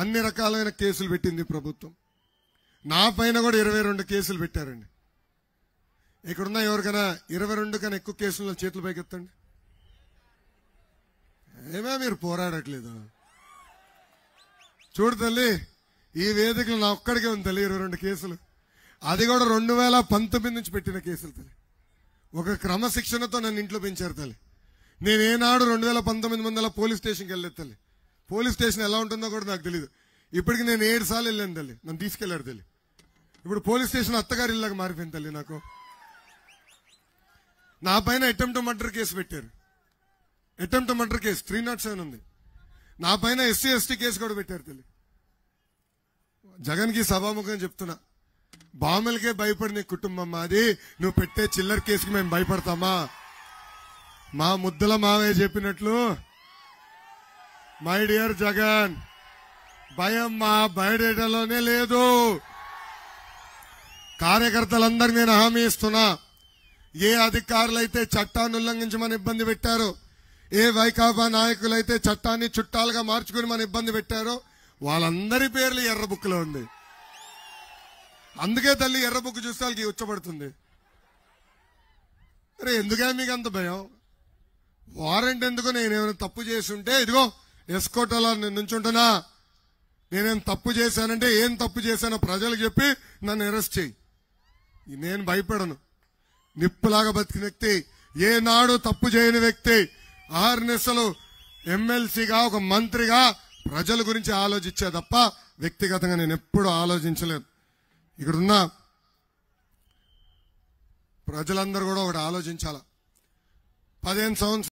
అన్ని రకాలైన కేసులు పెట్టింది ప్రభుత్వం. నా పైన కూడా 22 కేసులు పెట్టారండి. ఇక్కడున్న ఎవరికైనా 22 కన్నా ఎక్కువ కేసులు చేతులు పైకెత్తండి. ఏమే మీరు పోరాడట్లేదు? చూడు తల్లి, ఈ వేదికలు నా ఒక్కడికే ఉంది తల్లి 22 కేసులు. అది కూడా 2019 నుంచి పెట్టిన కేసులు తల్లి. ఒక క్రమశిక్షణతో నన్ను ఇంట్లో పెంచారు తల్లి. నేనేనాడు 2019 ముందల పోలీస్ స్టేషన్కి వెళ్ళలేదు తల్లి. పోలీస్ స్టేషన్ ఎలా ఉంటుందో కూడా నాకు తెలియదు. ఇప్పటికి నేను 7 సార్లు వెళ్ళాను తల్లి. నన్ను తీసుకెళ్లారు తల్లి. ఇప్పుడు పోలీస్ స్టేషన్ అత్తగారి ఇల్లాగా మారిపోయింది తల్లి. నాకు నా పైన అటెంప్ట్ మర్డర్ కేసు పెట్టారు. అటెంప్ట్ మర్డర్ కేసు 307 ఉంది. నా పైన ఎస్సీ ఎస్టీ కేసు కూడా పెట్టారు తల్లి. జగన్ కి సభాముఖం చెప్తున్నా, బాంబులకే భయపడిన కుటుంబం మాది. నువ్వు పెట్టే చిల్లర కేసుకి మేము భయపడతామా? మా ముద్దల మావయ్య చెప్పినట్లు, మై డియర్ జగన్, భయం మా బయటలోనే లేదు. కార్యకర్తలందరికీ నేను హామీ ఇస్తున్నా, ఏ అధికారులైతే చట్టాన్ని ఉల్లంఘించమని ఇబ్బంది పెట్టారో, ఏ వైకాపా నాయకులైతే చట్టాన్ని చుట్టాలుగా మార్చుకుని మన ఇబ్బంది పెట్టారో, వాళ్ళందరి పేర్లు ఎర్ర బుక్ లో ఉంది. అందుకే తల్లి ఎర్ర బుక్ చూస్తే వాళ్ళకి ఉచ్చబడుతుంది. అరే ఎందుకే మీకు అంత భయం? వారెంట్ ఎందుకు? నేనేమైనా తప్పు చేసి ఉంటే ఇదిగో ఎస్కోటలో నుంచుంటున్నా. నేనేం తప్పు చేశానంటే ఏం తప్పు చేశానో ప్రజలకు చెప్పి నన్ను అరెస్ట్ చేయి. నేను భయపడను. నిప్పులాగా బతికిన వ్యక్తి, ఏనాడు తప్పు చేయని వ్యక్తి, 6 నెలలు ఎమ్మెల్సీగా ఒక మంత్రిగా ప్రజల గురించి ఆలోచించే తప్ప వ్యక్తిగతంగా నేను ఎప్పుడూ ఆలోచించలేదు. ఇక్కడున్న ప్రజలందరూ కూడా ఒకటి ఆలోచించాల. 15 సంవత్సరాలు